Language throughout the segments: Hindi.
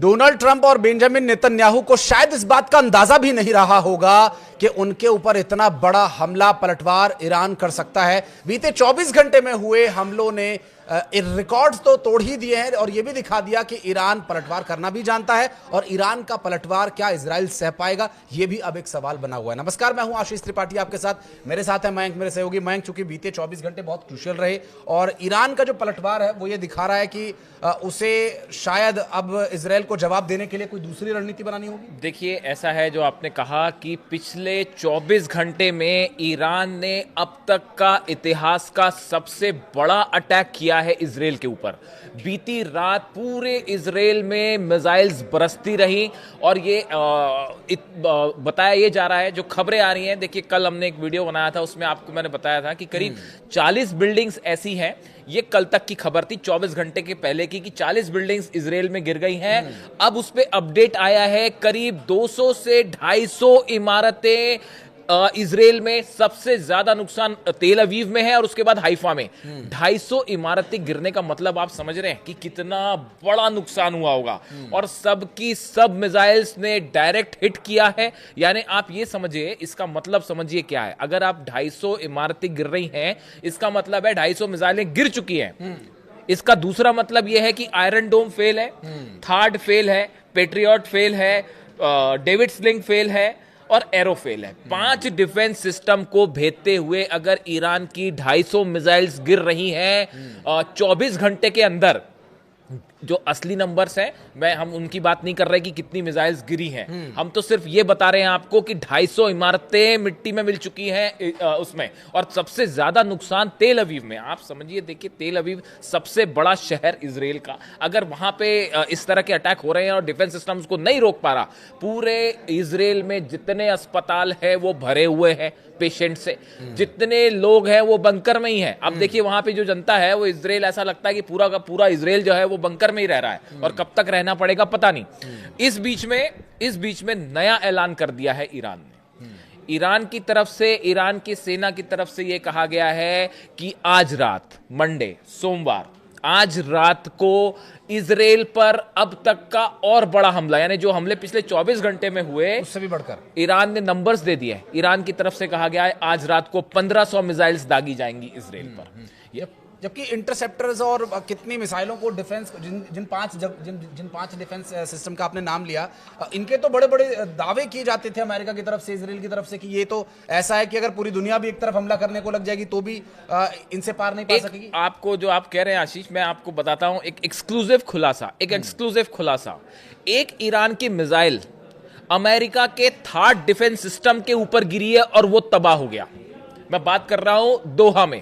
डोनाल्ड ट्रंप और बेंजामिन नेतन्याहू को शायद इस बात का अंदाजा भी नहीं रहा होगा कि उनके ऊपर इतना बड़ा हमला पलटवार ईरान कर सकता है। बीते 24 घंटे में हुए हमलों ने रिकॉर्ड्स तो तोड़ ही दिए हैं और यह भी दिखा दिया कि ईरान पलटवार करना भी जानता है और ईरान का पलटवार क्या इजराइल सह पाएगा, यह भी अब एक सवाल बना हुआ है। नमस्कार, मैं हूं आशीष त्रिपाठी आपके साथ। मेरे साथ है मयंक, मेरे सहयोगी मयंक। चूंकि बीते 24 घंटे बहुत क्रूशियल रहे और ईरान का जो पलटवार है वो ये दिखा रहा है कि उसे शायद अब इजराइल को जवाब देने के लिए कोई दूसरी रणनीति बनानी होगी। देखिए, ऐसा है जो आपने कहा कि पिछले 24 घंटे में ईरान ने अब तक का इतिहास का सबसे बड़ा अटैक किया है इजराइल के ऊपर। बीती रात पूरे इजराइल में मिसाइल्स बरसती रही और ये बताया ये जा रहा है, जो खबरें आ रही हैं। देखिए, कल हमने एक वीडियो बनाया था, उसमें आपको मैंने बताया था कि करीब 40 बिल्डिंग्स ऐसी हैं। ये कल तक की खबर थी, 24 घंटे के पहले की, कि 40 बिल्डिंग्स इजराइल में गिर गई हैं। अब उस पे अपडेट आया है, करीब 200 से 250 इमारतें इजराइल में। सबसे ज्यादा नुकसान तेल अवीव में है और उसके बाद हाइफा में। 250 इमारतें गिरने का मतलब आप समझ रहे हैं कि कितना बड़ा नुकसान हुआ होगा। और सबकी सब मिसाइल्स ने डायरेक्ट हिट किया है। यानी आप ये समझिए, इसका मतलब समझिए क्या है। अगर आप 250 इमारतें गिर रही हैं, इसका मतलब है 250 मिसाइलें गिर चुकी हैं। इसका दूसरा मतलब यह है कि आयरन डोम फेल है, थार्ड फेल है, पेट्रियट फेल है, डेविड स्लिंग फेल है और एरो फेल है। 5 डिफेंस सिस्टम को भेदते हुए अगर ईरान की 250 मिसाइल्स गिर रही हैं 24 घंटे के अंदर, जो असली नंबर्स हैं, हम उनकी बात नहीं कर रहे कि कितनी मिसाइल्स गिरी हैं। हम तो सिर्फ ये बता रहे हैं आपको कि 250 इमारतें मिट्टी में मिल चुकी हैं उसमें। और सबसे ज्यादा नुकसान तेल अवीव में। आप समझिए, देखिए, तेल अवीव सबसे बड़ा शहर इजराइल का, अगर वहां पे इस तरह के अटैक हो रहे हैं और डिफेंस सिस्टम उसको नहीं रोक पा रहा, पूरे इजराइल में जितने अस्पताल है वो भरे हुए हैं पेशेंट से, जितने लोग हैं वो बंकर में ही हैं। अब देखिए, वहां पे जो जनता है वो इजराइल, ऐसा लगता है कि पूरा का पूरा इजराइल जो है वो बंकर में ही रह रहा है और कब तक रहना पड़ेगा पता नहीं। इस बीच में नया ऐलान कर दिया है ईरान ने। ईरान की तरफ से, ईरान की सेना की तरफ से यह कहा गया है कि आज रात, मंडे, सोमवार, आज रात को इजराइल पर अब तक का और बड़ा हमला, यानी जो हमले पिछले 24 घंटे में हुए उससे भी बढ़कर ईरान ने नंबर्स दे दिए। ईरान की तरफ से कहा गया है आज रात को 1500 मिसाइल्स दागी जाएंगी इजराइल पर। जबकि इंटरसेप्टर्स और कितनी मिसाइलों को डिफेंस, जिन पांच डिफेंस सिस्टम का आपने नाम लिया, इनके तो बड़े बड़े दावे किए जाते थे अमेरिका की तरफ से, इजराइल की तरफ से, कि ये तो ऐसा है कि अगर पूरी दुनिया भी एक तरफ हमला करने को लग जाएगी तो भी इनसे पार नहीं पा सकेगी। आपको जो आप कह रहे हैं आशीष, मैं आपको बताता हूं एक एक्सक्लूसिव खुलासा। एक ईरान की मिसाइल अमेरिका के थर्ड डिफेंस सिस्टम के ऊपर गिरी है और वो तबाह हो गया। मैं बात कर रहा हूं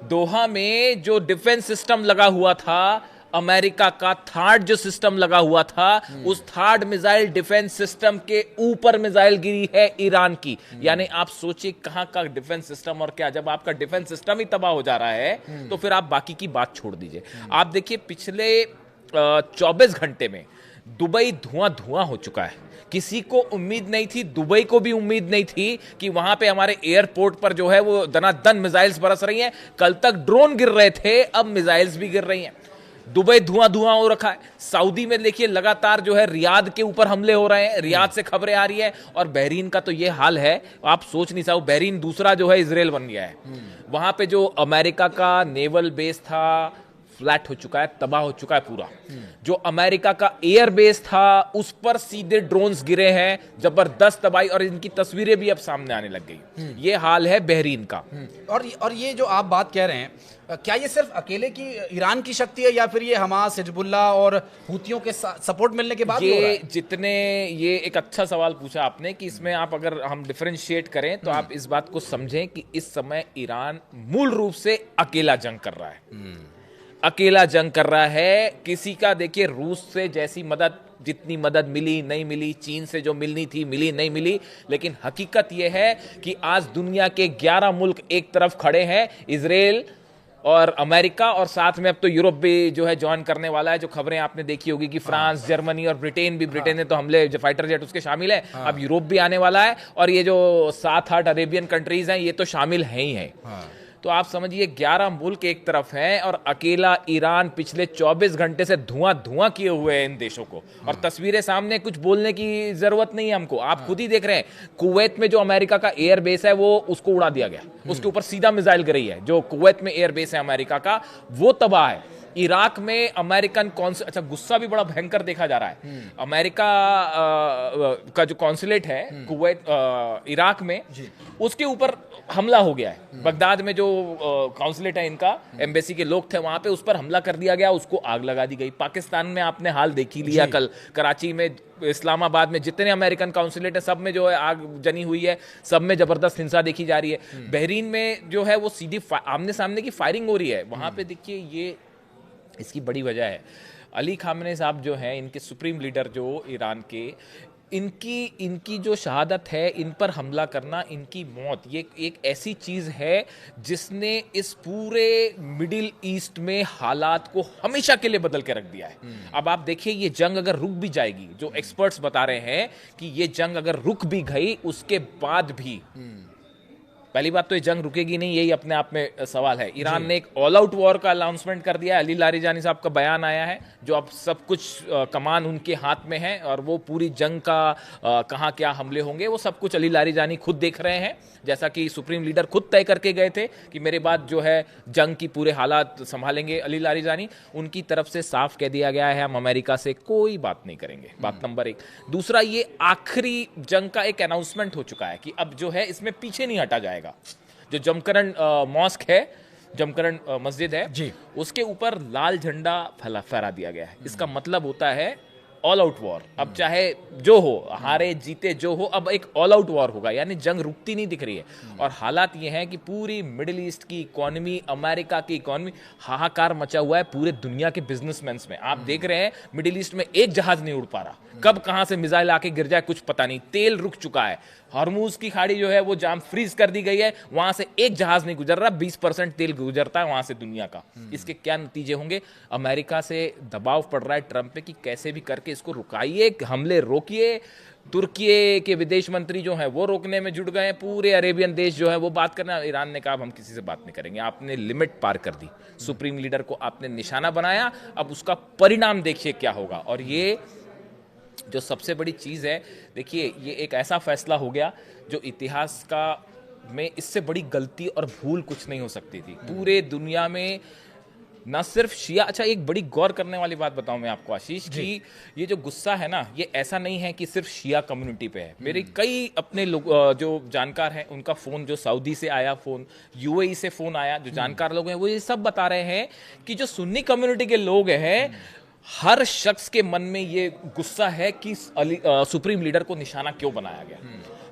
दोहा में जो डिफेंस सिस्टम लगा हुआ था अमेरिका का, थर्ड जो सिस्टम लगा हुआ था, उस थर्ड मिसाइल डिफेंस सिस्टम के ऊपर मिसाइल गिरी है ईरान की। यानी आप सोचिए कहां का डिफेंस सिस्टम। और क्या, जब आपका डिफेंस सिस्टम ही तबाह हो जा रहा है तो फिर आप बाकी की बात छोड़ दीजिए। आप देखिए, पिछले 24 घंटे में दुबई धुआं हो चुका है। किसी को उम्मीद नहीं थी, दुबई को भी उम्मीद नहीं थी कि वहां पे हमारे एयरपोर्ट पर जो है वो दनादन मिसाइल्स बरस रही हैं। कल तक ड्रोन गिर रहे थे, अब मिसाइल्स भी गिर रही हैं। दुबई धुआं हो रखा है। सऊदी में देखिए, लगातार जो है रियाद के ऊपर हमले हो रहे हैं, रियाद से खबरें आ रही है। और बहरीन का तो ये हाल है, आप सोच नहीं सकते। बहरीन दूसरा जो है इजराइल बन गया है। वहां पे जो अमेरिका का नेवल बेस था, फ्लैट हो चुका है, तबाह हो चुका है पूरा। जो अमेरिका का एयर बेस था उस पर सीधे ड्रोन्स गिरे हैं, जबरदस्त तबाही, और इनकी तस्वीरें भी अब सामने आने लग गई। ये हाल है बहरीन का। और ये जो आप बात कह रहे हैं, क्या ये सिर्फ अकेले की ईरान की शक्ति है या फिर ये हमास, हिजबुल्ला और हूतियों के सपोर्ट मिलने के बाद हो रहा है? ये एक अच्छा सवाल पूछा आपने कि इसमें आप, अगर हम डिफरेंशिएट करें तो आप इस बात को समझें कि इस समय ईरान मूल रूप से अकेला जंग कर रहा है। अकेला जंग कर रहा है। किसी का, देखिए, रूस से जैसी मदद, जितनी मदद मिली नहीं मिली, चीन से जो मिलनी थी मिली नहीं मिली, लेकिन हकीकत यह है कि आज दुनिया के 11 मुल्क एक तरफ खड़े हैं, इजराइल और अमेरिका, और साथ में अब तो यूरोप भी जो है ज्वाइन करने वाला है। जो खबरें आपने देखी होगी कि फ्रांस, जर्मनी और ब्रिटेन भी, ब्रिटेन ने तो हमले, जो फाइटर जेट उसके शामिल है। अब यूरोप भी आने वाला है और ये जो 7-8 अरेबियन कंट्रीज हैं ये तो शामिल हैं ही हैं। तो आप समझिए 11 मुल्क एक तरफ हैं और अकेला ईरान पिछले 24 घंटे से धुआं धुआं किए हुए हैं इन देशों को। और तस्वीरें सामने, कुछ बोलने की जरूरत नहीं है हमको, आप खुद ही देख रहे हैं। कुवैत में जो अमेरिका का एयर बेस है वो उसको उड़ा दिया गया, उसके ऊपर सीधा मिसाइल गिरी है। जो कुवैत में एयर बेस है अमेरिका का वो तबाह है। इराक में अमेरिकन अच्छा, गुस्सा भी बड़ा भयंकर देखा जा रहा है। अमेरिका का जो कॉन्सुलेट है कुवैत इराक में, उसके ऊपर हमला हो गया है। बगदाद में जो कॉन्सुलेट है इनका, एम्बेसी के लोग थे वहां पे, उस पर हमला कर दिया गया, उसको आग लगा दी गई। पाकिस्तान में आपने हाल देख ही लिया, कल कराची में, इस्लामाबाद में जितने अमेरिकन कॉन्सुलेट है सब में जो है आग जनी हुई है, सब में जबरदस्त हिंसा देखी जा रही है। बहरीन में जो है वो सीधी आमने सामने की फायरिंग हो रही है वहां पे। देखिए ये इसकी बड़ी वजह है अली खामेनी साहब जो हैं, इनके सुप्रीम लीडर जो ईरान के, इनकी जो शहादत है, इन पर हमला करना, इनकी मौत, ये एक ऐसी चीज़ है जिसने इस पूरे मिडिल ईस्ट में हालात को हमेशा के लिए बदल के रख दिया है। अब आप देखिए ये जंग अगर रुक भी जाएगी, जो एक्सपर्ट्स बता रहे हैं कि ये जंग अगर रुक भी गई, उसके बाद भी पहली बात तो ये जंग रुकेगी नहीं, यही अपने आप में सवाल है। ईरान ने एक ऑल आउट वॉर का अनाउंसमेंट कर दिया है। अली लारीजानी साहब का बयान आया है, जो अब सब कुछ कमान उनके हाथ में है और वो पूरी जंग का कहाँ क्या हमले होंगे वो सब कुछ अली लारीजानी खुद देख रहे हैं। जैसा कि सुप्रीम लीडर खुद तय करके गए थे कि मेरे बाद जो है जंग की पूरे हालात संभालेंगे अली लारीजानी, उनकी तरफ से साफ कह दिया गया है हम अमेरिका से कोई बात नहीं करेंगे। बात नंबर 1। दूसरा, ये आखिरी जंग का एक अनाउंसमेंट हो चुका है कि अब जो है इसमें पीछे नहीं हटा जाएगा। जो जमकरण मॉस्क है, जमकरण मस्जिद है जी, उसके ऊपर लाल झंडा फहरा दिया गया है। इसका मतलब होता है ऑल आउट वॉर। अब चाहे जो हो, हारे जीते जो हो, अब एक ऑल आउट वॉर होगा, यानी जंग रुकती नहीं दिख रही है। और हालात ये हैं कि पूरी मिडिल ईस्ट की इकोनॉमी, अमेरिका की इकोनॉमी, हाहाकार मचा हुआ है पूरे दुनिया के बिजनेसमैन में। आप देख रहे हैं मिडिल ईस्ट में एक जहाज नहीं उड़ पा रहा, कब कहां से मिसाइल आके गिर जाए कुछ पता नहीं। तेल रुक चुका है, हॉर्मूज की खाड़ी जो है वो जाम फ्रीज कर दी गई है, वहां से एक जहाज नहीं गुजर रहा, 20% तेल गुजरता है वहां से दुनिया का। इसके क्या नतीजे होंगे? अमेरिका से दबाव पड़ रहा है ट्रंप पे कि कैसे भी करके इसको रुकाइए, हमले रोकिए। तुर्की के विदेश मंत्री जो हैं वो रोकने में जुट गए हैं, पूरे अरेबियन देश जो है वो बात करना। ईरान ने कहा हम किसी से बात नहीं करेंगे, आपने लिमिट पार कर दी, सुप्रीम लीडर को आपने निशाना बनाया, अब उसका परिणाम देखिए क्या होगा। और ये जो सबसे बड़ी चीज़ है, देखिए ये एक ऐसा फैसला हो गया जो इतिहास का में इससे बड़ी गलती और भूल कुछ नहीं हो सकती थी। पूरे दुनिया में ना सिर्फ शिया, अच्छा एक बड़ी गौर करने वाली बात बताऊं मैं आपको आशीष, कि ये जो गुस्सा है ना, ये ऐसा नहीं है कि सिर्फ शिया कम्युनिटी पे है। मेरे कई अपने लोग जो जानकार हैं, उनका फ़ोन जो सऊदी से आया, फ़ोन यूएई से फ़ोन आया, जो जानकार लोग हैं वो ये सब बता रहे हैं कि जो सुन्नी कम्युनिटी के लोग हैं, हर शख्स के मन में ये गुस्सा है कि सुप्रीम लीडर को निशाना क्यों बनाया गया।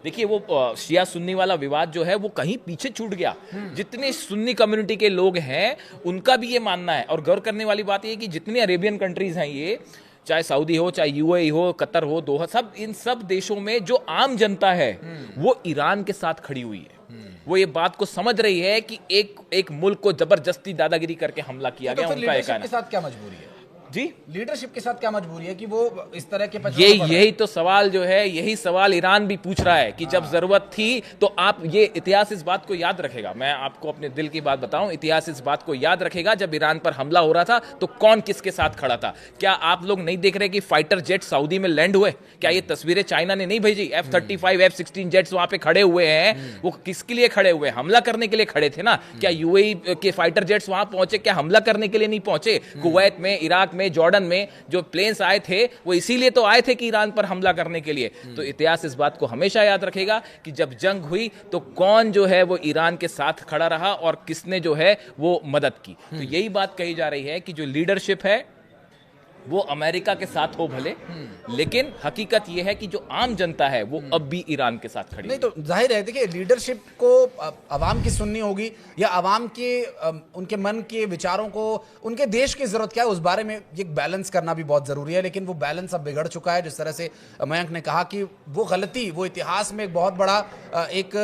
देखिए वो शिया सुन्नी वाला विवाद जो है वो कहीं पीछे छूट गया। जितने सुन्नी कम्युनिटी के लोग हैं उनका भी ये मानना है। और गौर करने वाली बात ये है कि जितनी अरेबियन कंट्रीज हैं, ये चाहे सऊदी हो, चाहे यूएई हो, कतर हो, दोहा, सब इन सब देशों में जो आम जनता है वो ईरान के साथ खड़ी हुई है। वो ये बात को समझ रही है कि एक मुल्क को जबरदस्ती दादागिरी करके हमला किया गया। उनका एक के साथ क्या मजबूरी है जी, लीडरशिप के साथ क्या मजबूरी है कि वो इस तरह के यही तो सवाल जो है, यही सवाल ईरान भी पूछ रहा है कि जब जरूरत थी तो आप, ये इतिहास इस बात को याद रखेगा। मैं आपको अपने दिल की बात बताऊं, इतिहास इस बात को याद रखेगा, जब ईरान पर हमला हो रहा था तो कौन किसके साथ खड़ा था। क्या आप लोग नहीं देख रहे कि फाइटर जेट सऊदी में लैंड हुए? क्या ये तस्वीरें चाइना ने नहीं भेजी? F-35 F-16 जेट्स वहां पे खड़े हुए हैं, वो किसके लिए खड़े हुए? हमला करने के लिए खड़े थे ना। क्या यूएई के फाइटर जेट्स वहां पहुंचे? क्या हमला करने के लिए नहीं पहुंचे? कुवैत में, इराक में, जॉर्डन में जो प्लेन्स आए थे वो इसीलिए तो आए थे कि ईरान पर हमला करने के लिए। तो इतिहास इस बात को हमेशा याद रखेगा कि जब जंग हुई तो कौन जो है वो ईरान के साथ खड़ा रहा और किसने जो है वो मदद की। तो यही बात कही जा रही है कि जो लीडरशिप है वो अमेरिका के साथ हो भले, लेकिन हकीकत यह है कि जो आम जनता है वो अब भी ईरान के साथ खड़ी नहीं। तो जाहिर है, देखिए लीडरशिप को अवाम की सुननी होगी या अवाम के उनके मन के विचारों को, उनके देश की जरूरत क्या है, उस बारे में एक बैलेंस करना भी बहुत जरूरी है। लेकिन वो बैलेंस अब बिगड़ चुका है। जिस तरह से मयंक ने कहा कि वो गलती, वो इतिहास में एक बहुत बड़ा एक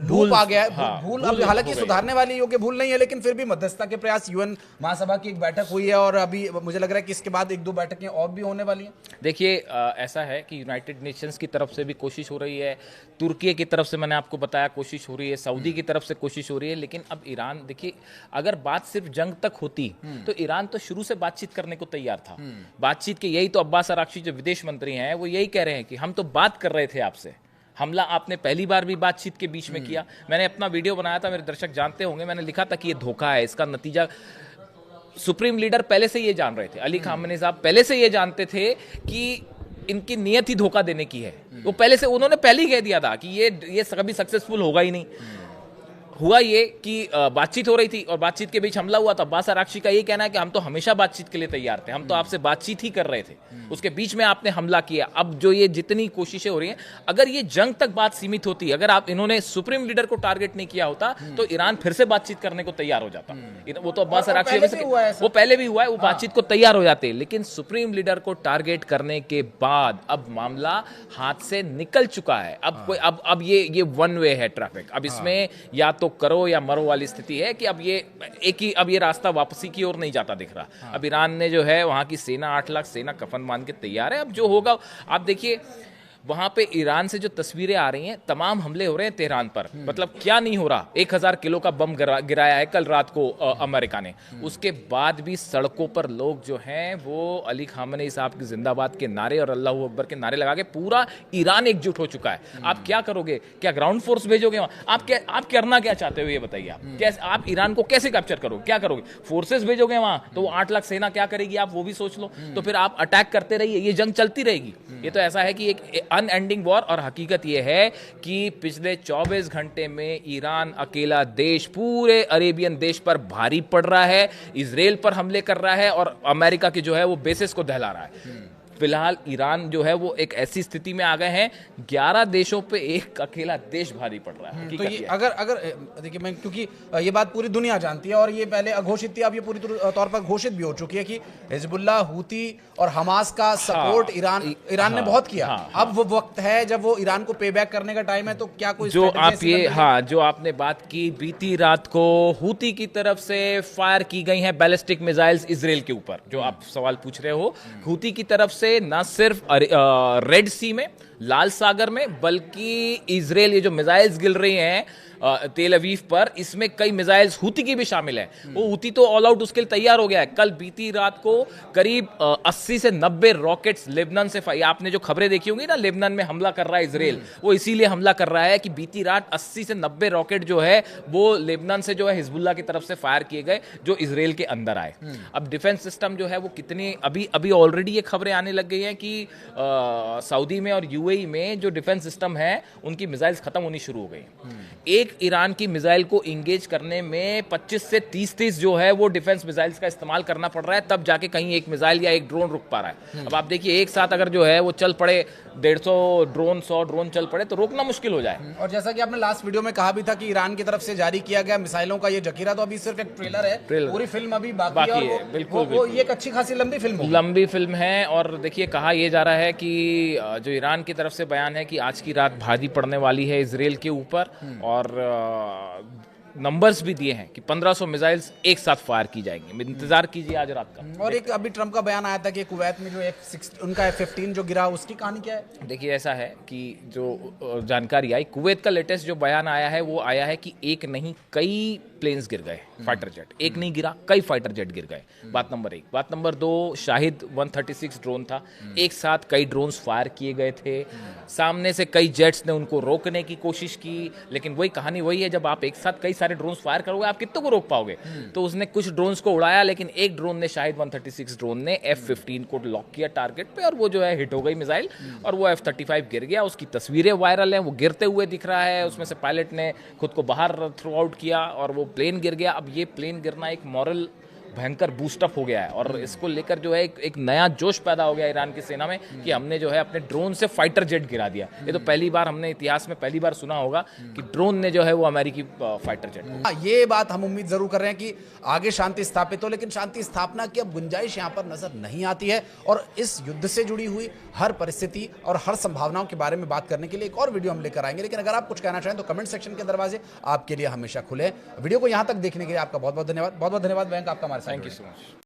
लूप आ गया है। भूल अब हालांकि सुधारने वाली योग्य भूल नहीं है, लेकिन फिर भी मध्यस्थता के प्रयास, यूएन महासभा की एक बैठक हुई है और अभी मुझे लग रहा है कि इसके बाद एक दो बैठकें और भी होने वाली हैं? देखिए ऐसा है कि यूनाइटेड नेशंस की तरफ से भी कोशिश हो रही है, तुर्की की तरफ से मैंने आपको बताया कोशिश हो रही है, सऊदी की तरफ से कोशिश हो रही है, लेकिन अब ईरान, देखिए अगर बात सिर्फ जंग तक होती तो ईरान तो शुरू से बातचीत करने को तैयार था। बातचीत के यही तो अब्बास अराक्ची जो विदेश मंत्री हैं वो यही कह रहे हैं कि हम तो बात कर रहे थे आपसे, हमला आपने पहली बार भी बातचीत के बीच में किया। मैंने अपना वीडियो बनाया था, मेरे दर्शक जानते होंगे, मैंने लिखा था कि ये धोखा है, इसका नतीजा सुप्रीम लीडर पहले से ये जान रहे थे, अली खामेनी साहब पहले से ये जानते थे कि इनकी नियत ही धोखा देने की है। वो पहले से, उन्होंने पहले ही कह दिया था कि ये कभी सक्सेसफुल होगा ही नहीं। हुआ ये कि बातचीत हो रही थी और बातचीत के बीच हमला हुआ था। अब्बास अराक्ची का ये कहना है कि हम तो हमेशा बातचीत के लिए तैयार थे, हम तो आपसे बातचीत ही कर रहे थे, उसके बीच में आपने हमला किया। अब जो ये जितनी कोशिशें हो रही हैं, अगर ये जंग तक बात सीमित होती, अगर आप इन्होंने सुप्रीम लीडर को टारगेट नहीं किया होता तो ईरान फिर से बातचीत करने को तैयार हो जाता। वो तो अब्बास अराक्ची वो पहले भी हुआ है, वो बातचीत को तैयार हो जाते, लेकिन सुप्रीम लीडर को टारगेट करने के बाद अब मामला हाथ से निकल चुका है। अब ये वन वे है ट्रैफिक। अब इसमें या तो करो या मरो वाली स्थिति है कि अब ये रास्ता वापसी की ओर नहीं जाता दिख रहा। अब ईरान ने जो है वहां की सेना 8 लाख सेना कफन बांध के तैयार है। अब जो होगा आप देखिए, वहां पे ईरान से जो तस्वीरें आ रही हैं, तमाम हमले हो रहे हैं तेहरान पर, मतलब क्या नहीं हो रहा। 1000 किलो का बम गिराया है कल रात को अमेरिका ने। उसके बाद भी सड़कों पर लोग जो हैं वो अली खामेनी साहब की जिंदाबाद के नारे और अल्लाह अकबर के नारे लगा के पूरा ईरान एकजुट हो चुका है। आप क्या करोगे? क्या ग्राउंड फोर्स भेजोगे वहां? आप करना क्या चाहते हो ये बताइए। आप कैसे, आप ईरान को कैसे कैप्चर करोगे? क्या करोगे? फोर्सेस भेजोगे वहां तो वो 8 लाख सेना क्या करेगी आप वो भी सोच लो। तो फिर आप अटैक करते रहिए, ये जंग चलती रहेगी। ये तो ऐसा है कि एक अनएंडिंग वॉर। और हकीकत यह है कि पिछले 24 घंटे में ईरान अकेला देश पूरे अरेबियन देश पर भारी पड़ रहा है, इजराइल पर हमले कर रहा है और अमेरिका के जो है वो बेसिस को दहला रहा है। फिलहाल ईरान जो है वो एक ऐसी स्थिति में आ गए हैं, 11 देशों पे एक अकेला देश भारी पड़ रहा है। तो ये अगर देखिए, मैं क्योंकि ये बात पूरी दुनिया जानती है और ये पहले अघोषित थी, अब ये पूरी तौर पर घोषित भी हो चुकी है कि हिजबुल्लाह, हूती और हमास का सपोर्ट ईरान ने बहुत किया। अब वो वक्त है जब वो ईरान को पे बैक करने का टाइम है। तो क्या कोई जो आपने बात की, बीती रात को हूती की तरफ से फायर की गई हैं बैलिस्टिक मिसाइल्स इजराइल के ऊपर, जो आप सवाल पूछ रहे हो। हूती की तरफ से ना सिर्फ रेड सी में, लाल सागर में, बल्कि इजराइल ये जो मिसाइल्स गिर रही हैं तेल अवीव पर, इसमें कई मिसाइल्स हूती की भी शामिल है। वो हूती तो ऑल आउट उसके लिए तैयार हो गया है। कल बीती रात को करीब 80 से 90 रॉकेट्स लेबनान से आपने जो खबरें देखी होंगी ना, लेबनान में हमला कर रहा है इजराइल, वो इसीलिए हमला कर रहा है कि बीती रात 80 से 90 रॉकेट जो है वो लेबनान से जो है हिजबुल्लाह की तरफ से फायर किए गए, जो इजराइल के अंदर आए। अब डिफेंस सिस्टम जो है वो कितनी, अभी ऑलरेडी ये खबरें आने लग गई हैं कि सऊदी में और यूएई में जो डिफेंस सिस्टम है उनकी मिसाइल्स खत्म होनी शुरू हो गई। एक ईरान की मिसाइल को इंगेज करने में 25 से 30 जो है वो डिफेंस मिसाइल्स का इस्तेमाल करना पड़ रहा है, तब जाके कहीं एक मिसाइल या एक ड्रोन रुक पा रहा है। अब आप देखिए, एक साथ अगर जो है वो चल पड़े 150 ड्रोन, 100 ड्रोन चल पड़े तो रोकना मुश्किल हो जाए। और जैसा कि आपने लास्ट वीडियो में कहा भी था कि ईरान की तरफ से जारी किया गया मिसाइलों का ये जखीरा तो अभी सिर्फ एक ट्रेलर है, पूरी फिल्म अभी बाकी है। बिल्कुल, वो ये एक अच्छी खासी लंबी फिल्म है। और देखिए, कहा यह जा रहा है कि जो ईरान की तरफ से बयान है कि आज की रात भारी पड़ने वाली है इजराइल के ऊपर, और नंबर्स भी दिए हैं कि 1500 मिसाइल्स एक साथ फायर की जाएंगी। इंतजार कीजिए आज रात का। और एक अभी ट्रम्प का बयान आया था कि कुवैत में जो उनका F-15 जो गिरा, उसकी कहानी क्या है? देखिए, ऐसा है कि जो जानकारी आई, कुवैत का लेटेस्ट जो बयान आया है वो आया है कि एक नहीं कई प्लेन्स गिर गए, फाइटर जेट। एक नहीं गिरा, कई फाइटर जेट गिर गए। बात नंबर 1। बात नंबर 2, शाहिद 136 ड्रोन था, एक साथ कई ड्रोन्स फायर किए गए थे। सामने से कई जेट्स ने उनको रोकने की कोशिश की, लेकिन वही कहानी वही है, जब आप एक साथ कई सारे ड्रोन्स फायर करोगे आप कितने को रोक पाओगे? तो उसने कुछ ड्रोन्स को उड़ाया, लेकिन एक ड्रोन ने, शाहिद 136 ड्रोन ने F-15 को लॉक किया टारगेट पे, और वो जो है हिट हो गई मिसाइल, और वो F-35 गिर गया। उसकी तस्वीरें वायरल हैं, वो गिरते हुए दिख रहा है, उसमें से पायलट ने खुद को बाहर थ्रो आउट किया और वो प्लेन गिर गया। अब ये प्लेन गिरना एक मॉरल भयंकर बूस्टअप हो गया है, और इसको लेकर जो है एक नया जोश पैदा हो गया ईरान की सेना में कि हमने जो है अपने ड्रोन से फाइटर जेट गिरा दिया। ये तो पहली बार, हमने इतिहास में पहली बार सुना होगा कि ड्रोन ने जो है वो अमेरिकी फाइटर जेट। ये बात हम उम्मीद जरूर कर रहे हैं कि आगे शांति स्थापित हो, लेकिन शांति स्थापना की अब गुंजाइश यहाँ पर नजर नहीं आती है। और इस युद्ध से जुड़ी हुई हर परिस्थिति और हर संभावनाओं के बारे में बात करने के लिए एक और वीडियो हम लेकर आएंगे। लेकिन अगर आप कुछ कहना चाहें तो कमेंट सेक्शन के दरवाजे आपके लिए हमेशा खुले हैं। वीडियो को यहाँ तक देखने के लिए आपका बहुत बहुत धन्यवाद। बहुत बहुत धन्यवाद बैंक आपका हमारे साथ। Thank you so much.